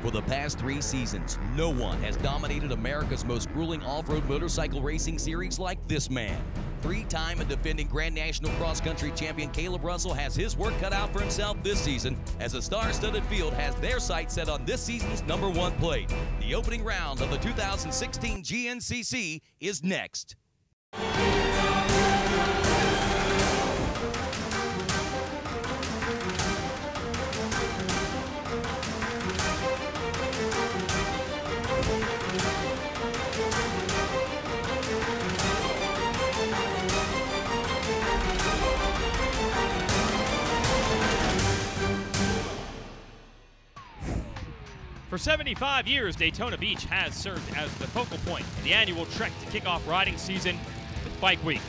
For the past 3 seasons, no one has dominated America's most grueling off-road motorcycle racing series like this man. 3-time and defending Grand National Cross Country champion Caleb Russell has his work cut out for himself this season as a star-studded field has their sights set on this season's #1 plate. The opening round of the 2016 GNCC is next. For 75 years, Daytona Beach has served as the focal point of the annual trek to kick off riding season with Bike Week.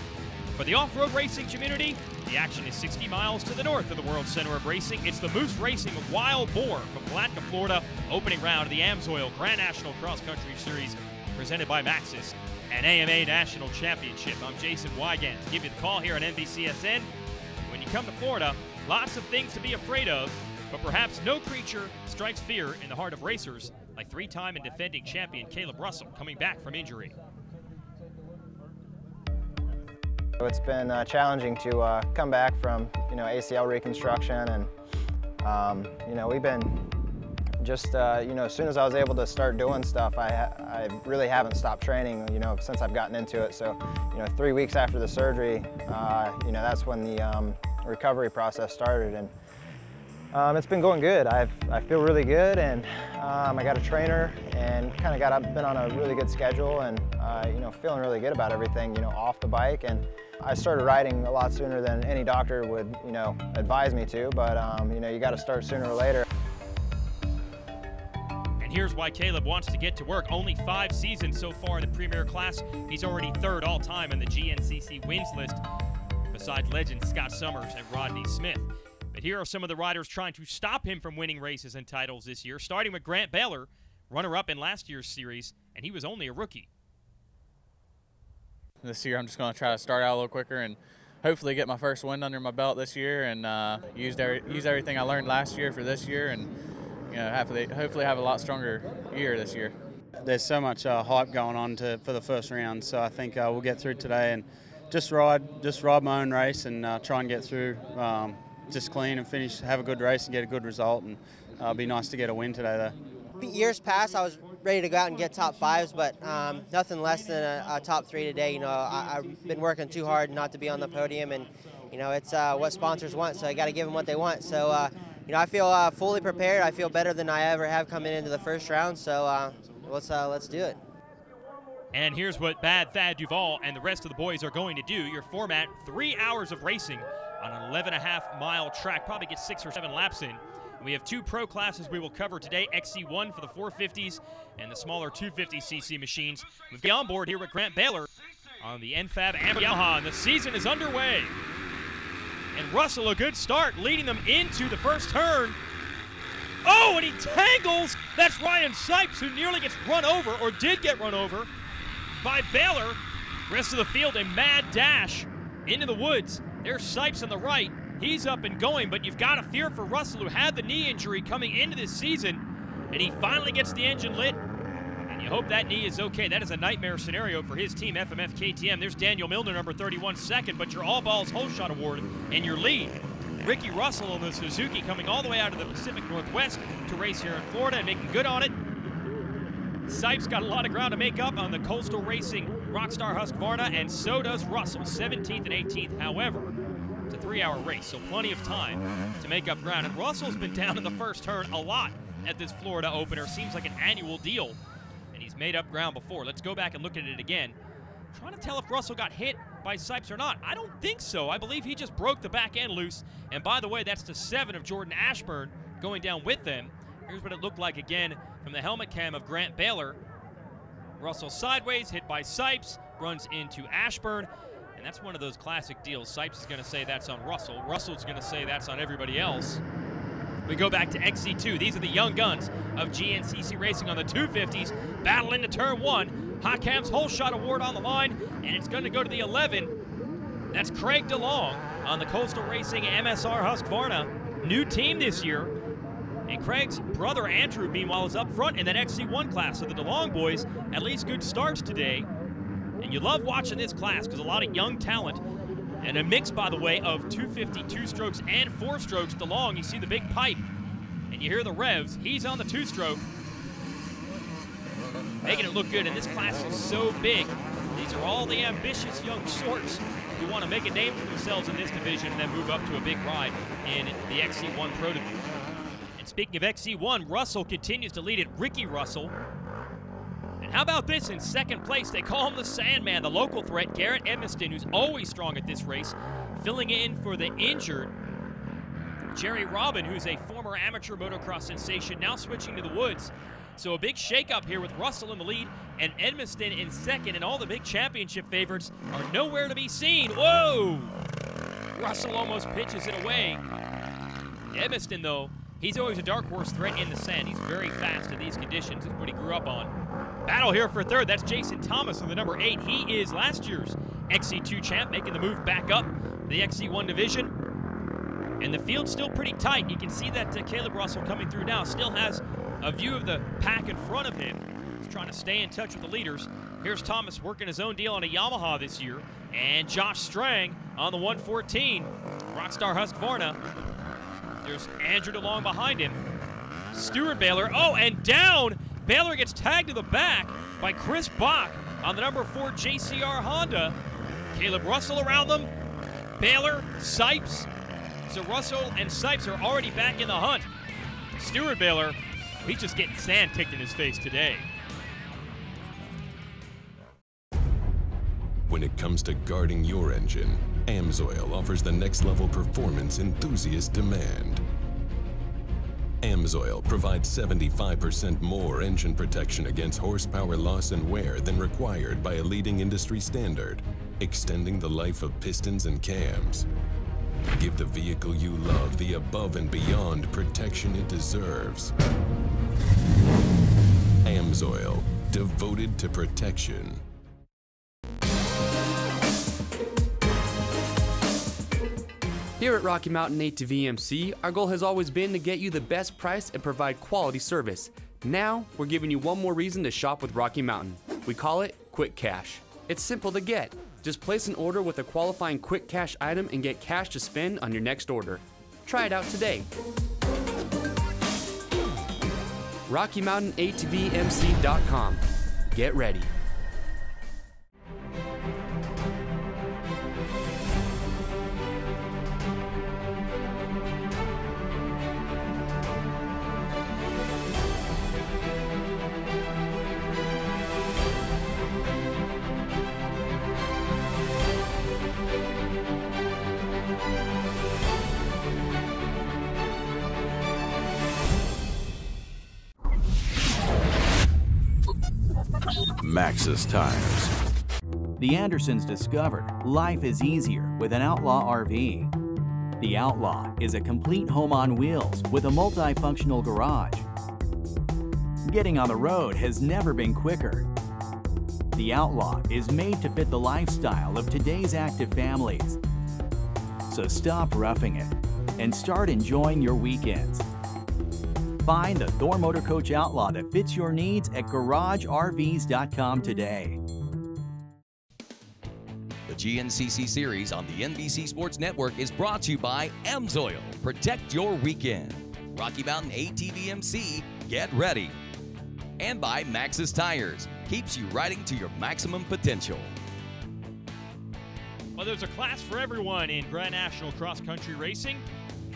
For the off-road racing community, the action is 60 miles to the north of the World Center of Racing. It's the Moose Racing Wild Boar from Palatka, Florida, opening round of the AMSOIL Grand National Cross Country Series presented by Maxxis and AMA National Championship. I'm Jason Wygant to give you the call here on NBCSN. When you come to Florida, lots of things to be afraid of, but perhaps no creature strikes fear in the heart of racers like 3-time and defending champion Caleb Russell coming back from injury. It's been challenging to come back from, ACL reconstruction, and we've been just, as soon as I was able to start doing stuff, I really haven't stopped training, since I've gotten into it. So, 3 weeks after the surgery, that's when the recovery process started, and it's been going good. I feel really good, and I got a trainer and been on a really good schedule, and feeling really good about everything, off the bike. And I started riding a lot sooner than any doctor would, advise me to, but you got to start sooner or later. And here's why Caleb wants to get to work. Only 5 seasons so far in the Premier class. He's already 3rd all-time in the GNCC wins list, besides legends Scott Summers and Rodney Smith. But here are some of the riders trying to stop him from winning races and titles this year, starting with Grant Baylor, runner-up in last year's series, and he was only a rookie. This year I'm just going to try to start out a little quicker and hopefully get my first win under my belt this year, and use everything I learned last year for this year, and hopefully have a lot stronger year this year. There's so much hype going on for the first round, so I think we'll get through today and just ride my own race and try and get through just clean and finish, have a good race and get a good result, and it'll be nice to get a win today though. Years past, I was ready to go out and get top 5s, but nothing less than a top 3 today. I've been working too hard not to be on the podium, and it's what sponsors want, so I got to give them what they want. So I feel fully prepared. I feel better than I ever have coming into the first round. So let's do it. And here's what Bad Thad Duvall and the rest of the boys are going to do. Your format: 3 hours of racing on an 11.5-mile track, probably get 6 or 7 laps in. We have 2 pro classes we will cover today, XC1 for the 450s and the smaller 250cc machines. We've got on board here with Grant Baylor on the NFAB Yamaha, and the season is underway. And Russell, a good start, leading them into the first turn. Oh, and he tangles! That's Ryan Sipes, who nearly gets run over, or did get run over, by Baylor. Rest of the field, a mad dash into the woods. There's Sipes on the right. He's up and going, but you've got to fear for Russell, who had the knee injury coming into this season, and he finally gets the engine lit, and you hope that knee is okay. That is a nightmare scenario for his team, FMF KTM. There's Daniel Milner, number 31, second, but your All Balls Whole Shot Award in your lead. Ricky Russell on the Suzuki coming all the way out of the Pacific Northwest to race here in Florida and making good on it. Sipes got a lot of ground to make up on the Coastal Racing Rockstar Husqvarna, and so does Russell, 17th and 18th. However, it's a 3-hour race, so plenty of time to make up ground. And Russell's been down in the first turn a lot at this Florida opener. Seems like an annual deal, and he's made up ground before. Let's go back and look at it again. Trying to tell if Russell got hit by Sipes or not. I don't think so. I believe he just broke the back end loose. And by the way, that's the 7 of Jordan Ashburn going down with them. Here's what it looked like again from the helmet cam of Grant Baylor. Russell sideways, hit by Sipes, runs into Ashburn. And that's one of those classic deals. Sipes is going to say that's on Russell. Russell's going to say that's on everybody else. We go back to XC2. These are the young guns of GNCC Racing on the 250s. Battle into turn 1. Hotcam's Whole Shot Award on the line, and it's going to go to the 11. That's Craig DeLong on the Coastal Racing MSR Husqvarna. New team this year. And Craig's brother Andrew, meanwhile, is up front in that XC1 class. So the DeLong boys, at least good starts today. And you love watching this class because a lot of young talent. And a mix, by the way, of 250 two-strokes and four-strokes. DeLong, you see the big pipe, and you hear the revs. He's on the two-stroke, making it look good. And this class is so big. These are all the ambitious young shorts who want to make a name for themselves in this division and then move up to a big ride in the XC1 Pro Division. And speaking of XC1, Russell continues to lead it. Ricky Russell. And how about this in second place? They call him the Sandman, the local threat, Garrett Edmiston, who's always strong at this race, filling in for the injured Jerry Robin, who's a former amateur motocross sensation, now switching to the woods. So a big shakeup here with Russell in the lead and Edmiston in second, and all the big championship favorites are nowhere to be seen. Whoa! Russell almost pitches it away. Edmiston, though, he's always a dark horse threat in the sand. He's very fast in these conditions. It's what he grew up on. Battle here for third. That's Jason Thomas on the number 8. He is last year's XC2 champ, making the move back up the XC1 division. And the field's still pretty tight. You can see that Caleb Russell coming through now still has a view of the pack in front of him. He's trying to stay in touch with the leaders. Here's Thomas working his own deal on a Yamaha this year. And Josh Strang on the 114. Rockstar Husqvarna. There's Andrew DeLong behind him. Stuart Baylor. Oh, and down. Baylor gets tagged to the back by Chris Bach on the number 4 JCR Honda. Caleb Russell around them. Baylor, Sipes. So Russell and Sipes are already back in the hunt. Stuart Baylor, he's just getting sand kicked in his face today. When it comes to guarding your engine, AMSOIL offers the next level performance enthusiasts demand. AMSOIL provides 75% more engine protection against horsepower loss and wear than required by a leading industry standard, extending the life of pistons and cams. Give the vehicle you love the above and beyond protection it deserves. AMSOIL, devoted to protection. Here at Rocky Mountain ATV MC, our goal has always been to get you the best price and provide quality service. Now, we're giving you one more reason to shop with Rocky Mountain. We call it Quick Cash. It's simple to get. Just place an order with a qualifying Quick Cash item and get cash to spend on your next order. Try it out today. RockyMountainATVMC.com. Get ready. Maxxis Tires. The Andersons discovered life is easier with an Outlaw RV. The Outlaw is a complete home on wheels with a multifunctional garage. Getting on the road has never been quicker. The Outlaw is made to fit the lifestyle of today's active families. So stop roughing it and start enjoying your weekends. Find the Thor Motor Coach Outlaw that fits your needs at GarageRVs.com today. The GNCC series on the NBC Sports Network is brought to you by AMSOIL. Protect your weekend. Rocky Mountain ATV MC, get ready. And by Maxxis Tires. Keeps you riding to your maximum potential. Well, there's a class for everyone in Grand National Cross Country Racing.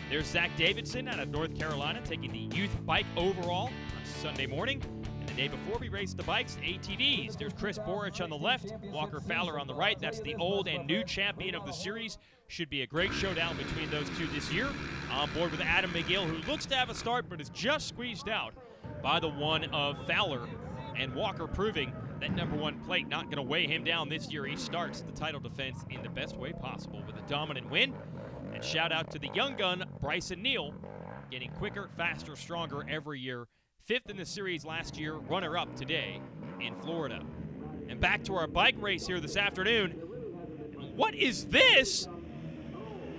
There's Zach Davidson out of North Carolina taking the youth bike overall on Sunday morning. And the day before we raced the bikes, ATVs. There's Chris Boar on the left, Walker Fowler on the right. That's the old and new champion of the series. Should be a great showdown between those two this year. On board with Adam McGill, who looks to have a start but is just squeezed out by the one of Fowler. And Walker proving that #1 plate not going to weigh him down this year. He starts the title defense in the best way possible with a dominant win. And shout out to the young gun, Bryson Neal, getting quicker, faster, stronger every year. 5th in the series last year, runner-up today in Florida. And back to our bike race here this afternoon. What is this?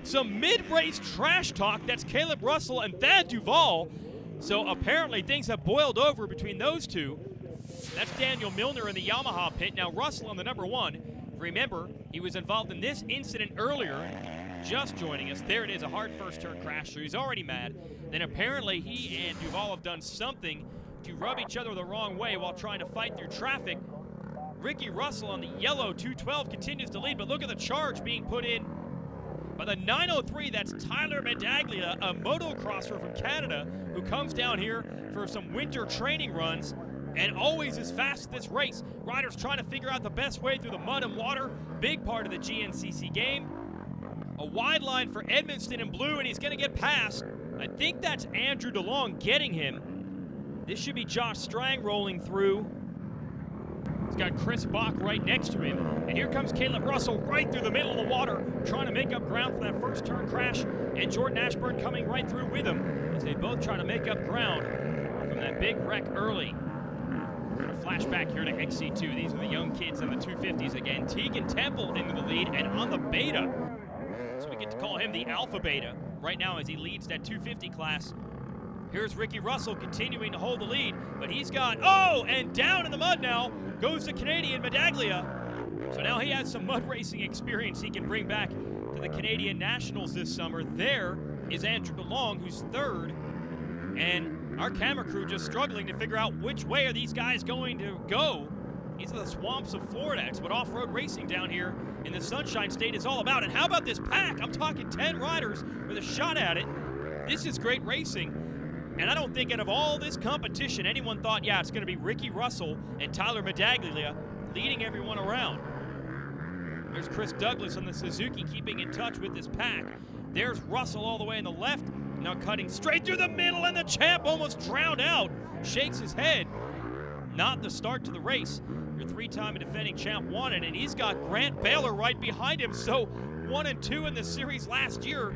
Some mid-race trash talk. That's Caleb Russell and Thad Duvall So apparently things have boiled over between those two. That's Daniel Milner in the Yamaha pit. Now Russell on the number 1. Remember, he was involved in this incident earlier, just joining us. There it is, a hard first turn crash, so he's already mad. Then apparently he and Duval have done something to rub each other the wrong way while trying to fight through traffic. Ricky Russell on the yellow 212 continues to lead, but look at the charge being put in by the 903. That's Tyler Medaglia, a motocrosser from Canada who comes down here for some winter training runs and always is fast at this race. Riders trying to figure out the best way through the mud and water. Big part of the GNCC game. A wide line for Edmonston in blue, and he's going to get past. I think that's Andrew DeLong getting him. This should be Josh Strang rolling through. He's got Chris Bach right next to him. And here comes Caleb Russell right through the middle of the water, trying to make up ground for that first turn crash. And Jordan Ashburn coming right through with him as they both try to make up ground from that big wreck early. A flashback here to XC2. These are the young kids in the 250s again. Tegan Temple into the lead and on the beta. So we get to call him the Alpha Beta right now as he leads that 250 class. Here's Ricky Russell continuing to hold the lead, but he's got, oh, and down in the mud now goes the Canadian Medaglia. So now he has some mud racing experience he can bring back to the Canadian Nationals this summer. There is Andrew DeLong, who's 3rd, and our camera crew just struggling to figure out which way are these guys going to go. These are the swamps of Florida. It's what off-road racing down here in the Sunshine State is all about. And how about this pack? I'm talking 10 riders with a shot at it. This is great racing. And I don't think out of all this competition, anyone thought, yeah, it's going to be Ricky Russell and Tyler Medaglia leading everyone around. There's Chris Douglas on the Suzuki keeping in touch with this pack. There's Russell all the way in the left, now cutting straight through the middle, and the champ almost drowned out. Shakes his head. Not the start to the race. Your 3-time defending champ won it, and he's got Grant Baylor right behind him. So 1 and 2 in the series last year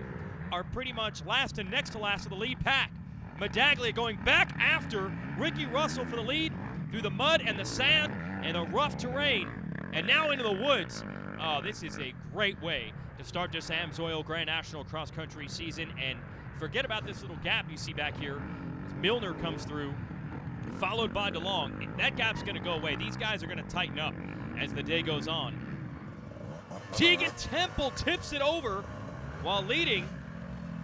are pretty much last and next to last of the lead pack. Medaglia going back after Ricky Russell for the lead through the mud and the sand and the rough terrain, and now into the woods. Oh, this is a great way to start this AMSOIL Grand National Cross Country season, and forget about this little gap you see back here as Milner comes through, followed by DeLong. That gap's going to go away. These guys are going to tighten up as the day goes on. Tegan Temple tips it over while leading.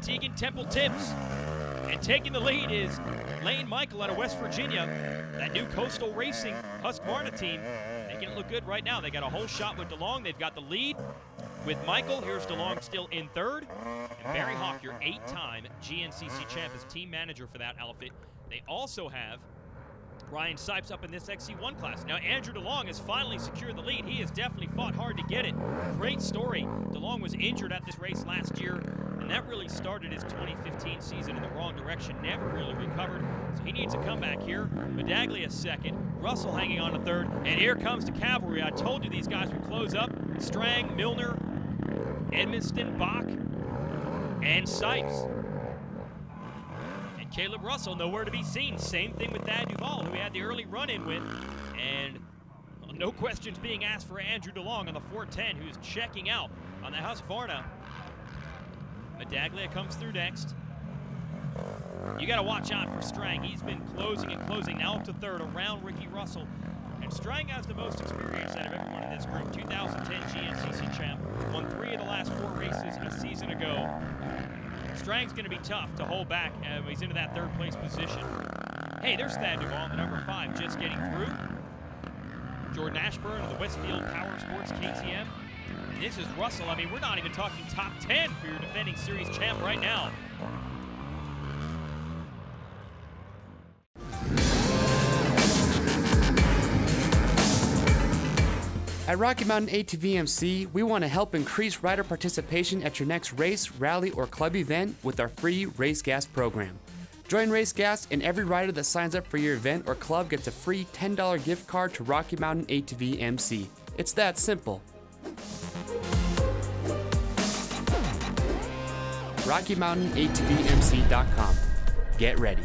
Tegan Temple tips. And taking the lead is Lane Michael out of West Virginia. That new Coastal Racing Husqvarna team making it look good right now. They got a whole shot with DeLong. They've got the lead with Michael. Here's DeLong still in 3rd. And Barry Hawk, your 8-time GNCC champ, is team manager for that outfit. They also have Ryan Sipes up in this XC1 class. Now, Andrew DeLong has finally secured the lead. He has definitely fought hard to get it. Great story. DeLong was injured at this race last year, and that really started his 2015 season in the wrong direction. Never really recovered, so he needs to come back here. Medaglia 2nd, Russell hanging on to 3rd, and here comes the cavalry. I told you these guys would close up. Strang, Milner, Edmonston, Bach, and Sipes. Caleb Russell nowhere to be seen. Same thing with Thad Duval, who we had the early run-in with. And no questions being asked for Andrew DeLong on the 410, who's checking out on the Husqvarna. Medaglia comes through next. You got to watch out for Strang. He's been closing and closing, now up to 3rd around Ricky Russell. And Strang has the most experience out of everyone in this group. 2010 GNCC champ. Won 3 of the last 4 races a season ago. Strang's going to be tough to hold back. He's into that 3rd place position. Hey, there's Thad Duval, the number 5, just getting through. Jordan Ashburn of the Westfield Power Sports KTM. And this is Russell. I mean, we're not even talking top 10 for your defending series champ right now. At Rocky Mountain ATVMC, we want to help increase rider participation at your next race, rally, or club event with our free Race Gas program. Join Race Gas, and every rider that signs up for your event or club gets a free $10 gift card to Rocky Mountain ATVMC. It's that simple. RockyMountainATVMC.com. Get ready.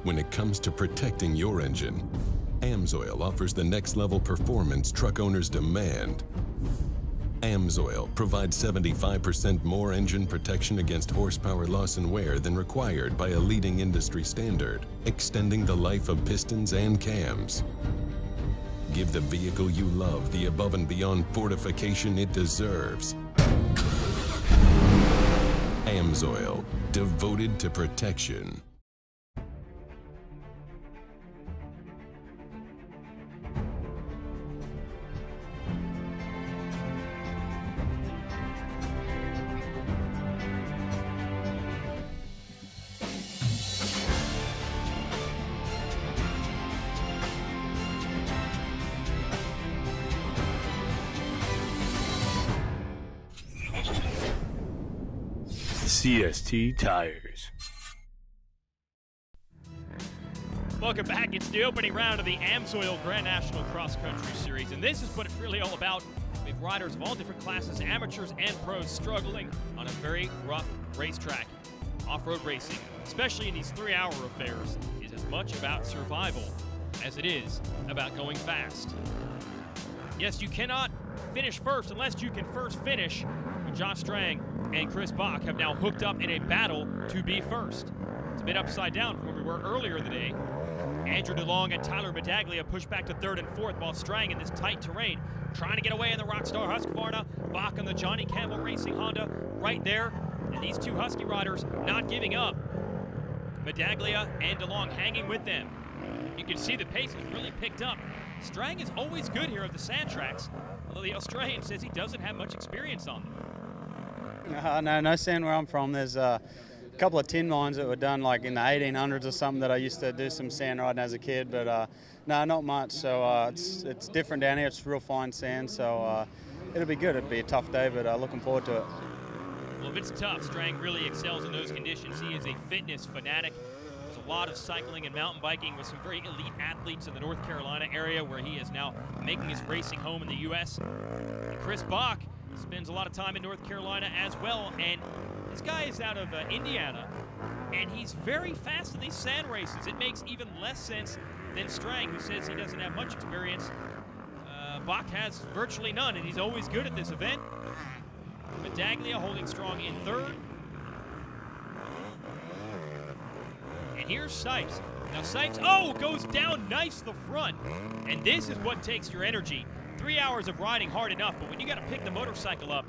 When it comes to protecting your engine, AMSOIL offers the next level performance truck owners demand AMSOIL provides 75% more engine protection against horsepower loss and wear than required by a leading industry standard, extending the life of pistons and cams. Give the vehicle you love the above and beyond fortification it deserves. AMSOIL, devoted to protection. CST Tires. Welcome back. It's the opening round of the AMSOIL Grand National Cross Country Series, and this is what it's really all about. We have riders of all different classes, amateurs and pros, struggling on a very rough racetrack. Off-road racing, especially in these 3-hour affairs, is as much about survival as it is about going fast. Yes, you cannot finish first unless you can first finish. But Josh Strang and Chris Bach have now hooked up in a battle to be first. It's a bit upside down from where we were earlier in the day. Andrew DeLong and Tyler Medaglia push back to 3rd and 4th while Strang in this tight terrain trying to get away in the Rockstar Husqvarna. Bach on the Johnny Campbell Racing Honda right there. And these two Husky riders not giving up. Medaglia and DeLong hanging with them. You can see the pace has really picked up. Strang is always good here at the sand tracks, although the Australian says he doesn't have much experience on them. No sand where I'm from. There's a couple of tin mines that were done like in the 1800s or something that I used to do some sand riding as a kid, but no, not much. So it's different down here. It's real fine sand, so it'll be good. It'll be a tough day, but looking forward to it. Well, if it's tough, Strang really excels in those conditions. He is a fitness fanatic. There's a lot of cycling and mountain biking with some very elite athletes in the North Carolina area where he is now making his racing home in the U.S. And Chris Bach spends a lot of time in North Carolina as well, and this guy is out of Indiana, and he's very fast in these sand races. It makes even less sense than Strang, who says he doesn't have much experience. Bach has virtually none, and he's always good at this event. Medaglia holding strong in 3rd. And here's Sipes. Now Sipes, goes down, knifes the front. And this is what takes your energy. 3 hours of riding hard enough, but when you got to pick the motorcycle up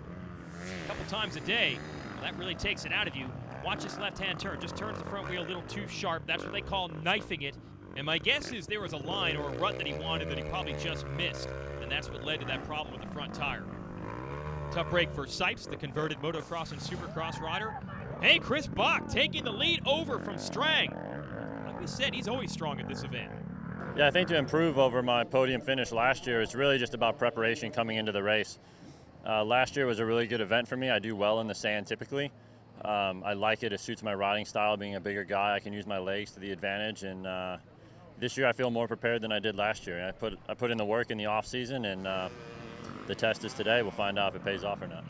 a couple times a day, well, that really takes it out of you. Watch this left-hand turn. Just turns the front wheel a little too sharp. That's what they call knifing it. And my guess is there was a line or a rut that he wanted that he probably just missed. And that's what led to that problem with the front tire. Tough break for Sipes, the converted motocross and supercross rider. Hey, Chris Bach taking the lead over from Strang. Like we said, he's always strong at this event. Yeah, I think to improve over my podium finish last year, it's really just about preparation coming into the race. Last year was a really good event for me. I do well in the sand typically. I like it. It suits my riding style. Being a bigger guy, I can use my legs to the advantage. And this year I feel more prepared than I did last year. I put in the work in the off season, and the test is today. We'll find out if it pays off or not.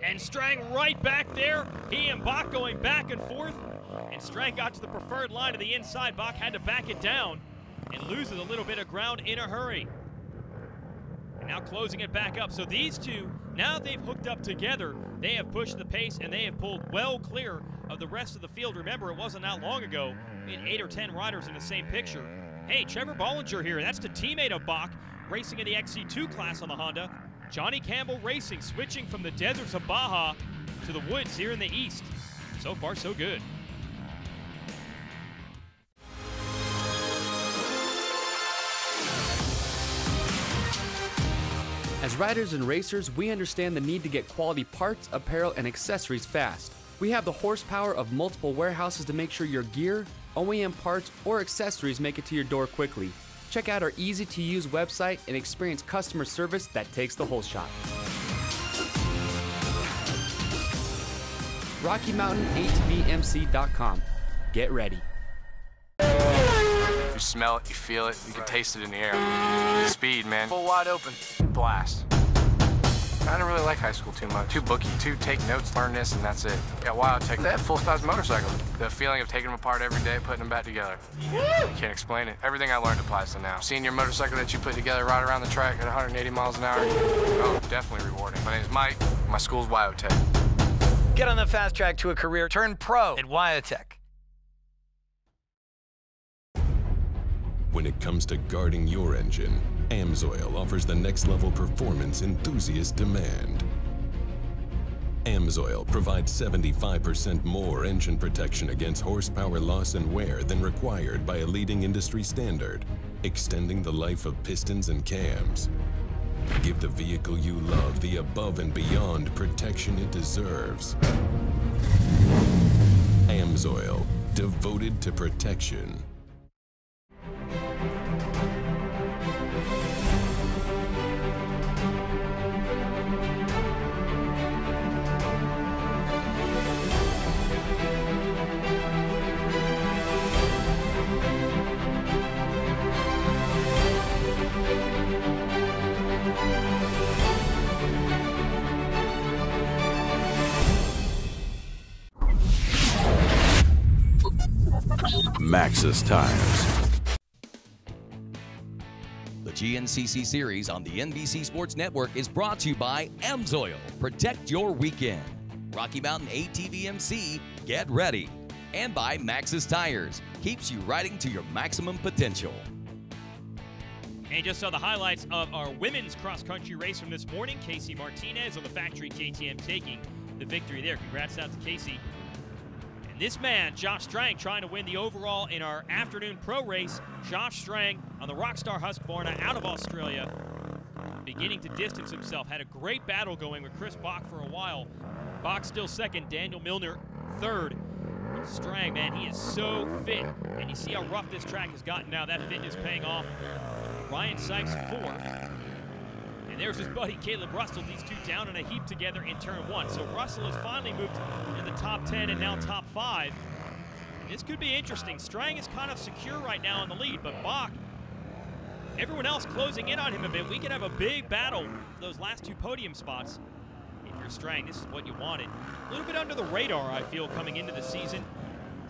And Strang right back there. He and Bach going back and forth. And Strang got to the preferred line to the inside. Bach had to back it down and loses a little bit of ground in a hurry. And now closing it back up. So these two, now they've hooked up together. They have pushed the pace and they have pulled well clear of the rest of the field. Remember, it wasn't that long ago. We had 8 or 10 riders in the same picture. Hey, Trevor Bollinger here. That's the teammate of Bach, racing in the XC2 class on the Honda. Johnny Campbell Racing, switching from the deserts of Baja to the woods here in the east. So far, so good. As riders and racers, we understand the need to get quality parts, apparel, and accessories fast. We have the horsepower of multiple warehouses to make sure your gear, OEM parts, or accessories make it to your door quickly. Check out our easy-to-use website and experience customer service that takes the whole shot. RockyMountainATVMC.com. Get ready. You smell it, you feel it, you can taste it in the air. Speed, man. Full wide open. Blast. I didn't really like high school too much. Too booky, too take notes, learn this, and that's it. Got Wildtech. They had full-size motorcycles. The feeling of taking them apart every day, putting them back together. You can't explain it. Everything I learned applies to now. Seeing your motorcycle that you put together right around the track at 180 miles an hour, oh, definitely rewarding. My name is Mike. My school's Wildtech. Get on the fast track to a career. Turn pro at Wildtech. When it comes to guarding your engine, AMSOIL offers the next level performance enthusiasts demand. AMSOIL provides 75% more engine protection against horsepower loss and wear than required by a leading industry standard, extending the life of pistons and cams. Give the vehicle you love the above and beyond protection it deserves. AMSOIL, devoted to protection. Maxxis Tires. The GNCC series on the NBC Sports Network is brought to you by AMSOIL. Protect your weekend. Rocky Mountain ATVMC, get ready. And by Maxxis Tires, keeps you riding to your maximum potential. And just saw the highlights of our women's cross-country race from this morning. Casey Martinez on the factory KTM taking the victory there. Congrats out to Casey. And this man, Josh Strang, trying to win the overall in our afternoon pro race. Josh Strang on the Rockstar Husqvarna out of Australia, beginning to distance himself. Had a great battle going with Chris Bach for a while. Bach still second, Daniel Milner third. Strang, man, he is so fit. And you see how rough this track has gotten now. That fitness paying off. Ryan Sykes fourth. And there's his buddy Caleb Russell. These two down in a heap together in turn one. So Russell has finally moved in the top 10 and now top 5. And this could be interesting. Strang is kind of secure right now in the lead, but Bach, everyone else closing in on him a bit. We could have a big battle for those last two podium spots. If you're Strang, this is what you wanted. A little bit under the radar, I feel, coming into the season.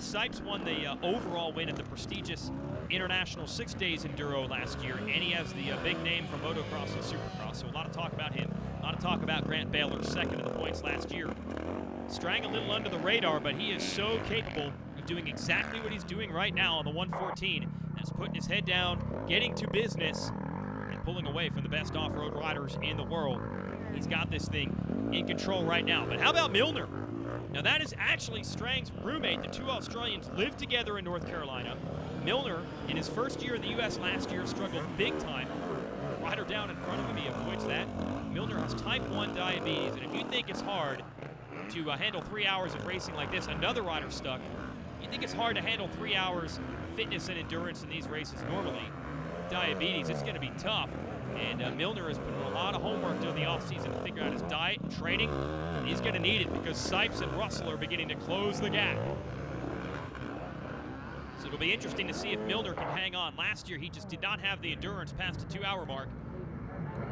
Sipes won the overall win at the prestigious International 6 Days Enduro last year, and he has the big name for motocross and supercross, so a lot of talk about him. A lot of talk about Grant Baylor, second in the points last year. Strang a little under the radar, but he is so capable of doing exactly what he's doing right now on the 114. That's putting his head down, getting to business, and pulling away from the best off-road riders in the world. He's got this thing in control right now. But how about Milner? Now that is actually Strang's roommate. The two Australians lived together in North Carolina. Milner, in his first year in the U.S. last year, struggled big time. Rider down in front of him, he avoids that. Milner has type 1 diabetes, and if you think it's hard to handle 3 hours of racing like this, another rider stuck. You think it's hard to handle 3 hours fitness and endurance in these races normally. Diabetes, it's going to be tough. And Milner has put in a lot of homework during the offseason to figure out his diet and training. He's going to need it because Sipes and Russell are beginning to close the gap. So it'll be interesting to see if Milner can hang on. Last year, he just did not have the endurance past the 2-hour mark.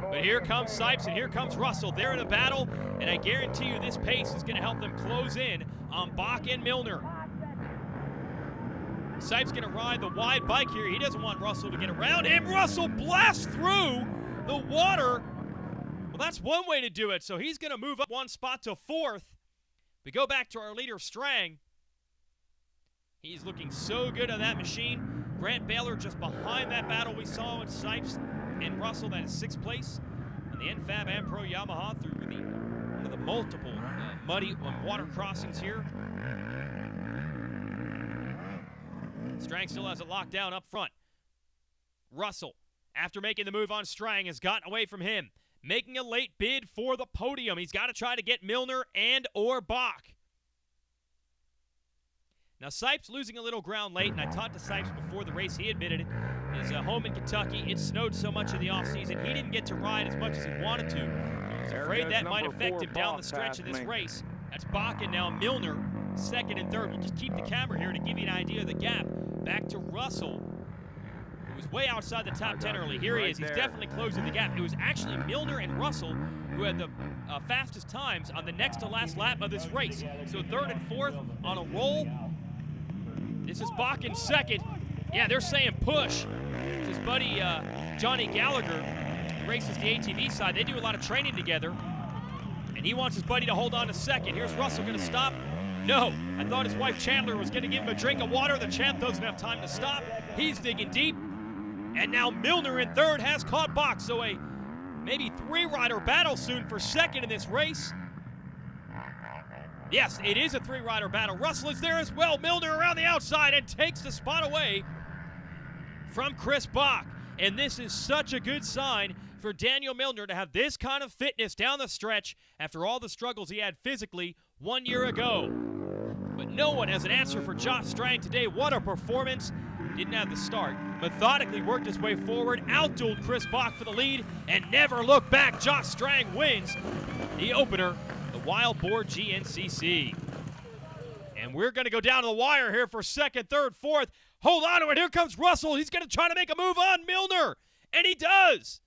But here comes Sipes and here comes Russell. They're in a battle, and I guarantee you this pace is going to help them close in on Bach and Milner. Sipes going to ride the wide bike here. He doesn't want Russell to get around him. Russell blasts through the water. Well, that's one way to do it. So he's going to move up one spot to fourth. We go back to our leader, Strang. He's looking so good on that machine. Grant Baylor just behind that battle we saw with Sipes and Russell. That is 6th place. And the NFAB and Pro Yamaha through one of the multiple muddy water crossings here. Strang still has it locked down up front. Russell, after making the move on Strang, has gotten away from him, making a late bid for the podium. He's got to try to get Milner and or Bach. Now, Sipes losing a little ground late, and I talked to Sipes before the race. He admitted it. His home in Kentucky, it snowed so much of the offseason, he didn't get to ride as much as he wanted to. He was afraid that might affect him down the stretch of this race. That's Bach and now Milner, second and third. We'll just keep the camera here to give you an idea of the gap. Back to Russell, who was way outside the top 10 early. Here he is. He's definitely closing the gap. It was actually Milner and Russell who had the fastest times on the next to last lap of this race. So third and fourth on a roll. This is Bach in second. Yeah, they're saying push. It's his buddy Johnny Gallagher, who races the ATV side. They do a lot of training together, and he wants his buddy to hold on to second. Here's Russell going to stop. No, I thought his wife Chandler was going to give him a drink of water. The champ doesn't have time to stop. He's digging deep. And now Milner in third has caught Bach. So a maybe three-rider battle soon for second in this race. Yes, it is a three-rider battle. Russell is there as well. Milner around the outside and takes the spot away from Chris Bach. And this is such a good sign for Daniel Milner to have this kind of fitness down the stretch after all the struggles he had physically 1 year ago. But no one has an answer for Josh Strang today. What a performance. Didn't have the start. Methodically worked his way forward, outdueled Chris Bach for the lead, and never looked back. Josh Strang wins the opener, the Wild Boar GNCC. And we're going to go down to the wire here for second, third, fourth. Hold on to it. Here comes Russell. He's going to try to make a move on Milner, and he does.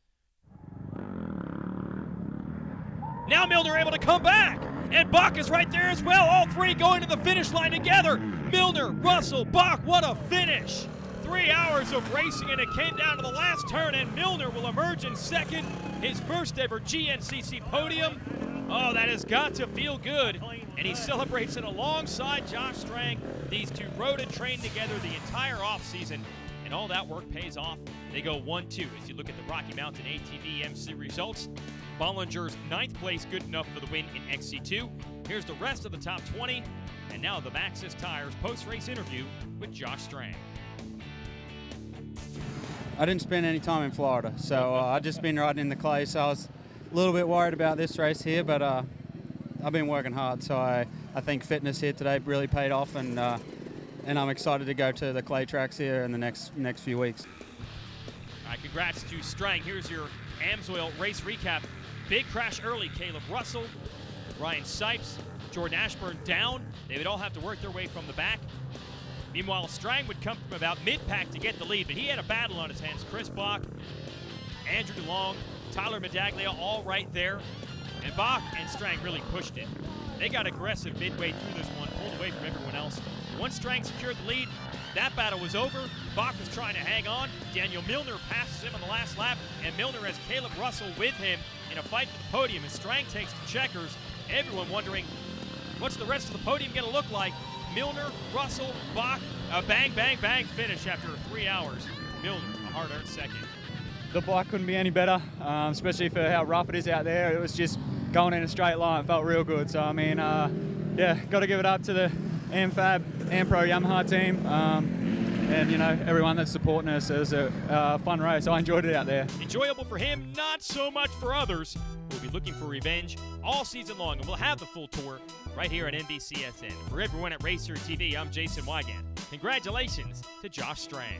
Now Milner able to come back, and Bach is right there as well. All three going to the finish line together. Milner, Russell, Bach, what a finish. 3 hours of racing, and it came down to the last turn, and Milner will emerge in second, his first ever GNCC podium. Oh, that has got to feel good, and he celebrates it alongside Josh Strang. These two rode and trained together the entire offseason, and all that work pays off. They go 1-2 as you look at the Rocky Mountain ATV MC results. Bollinger's 9th place, good enough for the win in XC2. Here's the rest of the top 20, and now the Maxxis Tires post-race interview with Josh Strang. I didn't spend any time in Florida, so I've just been riding in the clay, so I was a little bit worried about this race here, but I've been working hard, so I think fitness here today really paid off, and I'm excited to go to the clay tracks here in the next few weeks. All right, congrats to Strang. Here's your Amsoil race recap. Big crash early. Caleb Russell, Ryan Sipes, Jordan Ashburn down. They would all have to work their way from the back. Meanwhile, Strang would come from about mid-pack to get the lead, but he had a battle on his hands. Chris Bach, Andrew DeLong, Tyler Medaglia all right there. And Bach and Strang really pushed it. They got aggressive midway through this one, pulled away from everyone else. Once Strang secured the lead, that battle was over. Bach was trying to hang on. Daniel Milner passes him on the last lap, and Milner has Caleb Russell with him in a fight for the podium as Strang takes the checkers. Everyone wondering, what's the rest of the podium going to look like? Milner, Russell, Bach, a bang, bang, bang finish after 3 hours. Milner, a hard-earned second. The bike couldn't be any better, especially for how rough it is out there. It was just going in a straight line. It felt real good. So, I mean, yeah, got to give it up to the AmFab, AmPro Yamaha team, and, you know, everyone that's supporting us. It was a fun race. I enjoyed it out there. Enjoyable for him, not so much for others. We'll be looking for revenge all season long, and we'll have the full tour right here on NBCSN. For everyone at Racer TV, I'm Jason Wygant. Congratulations to Josh Strang.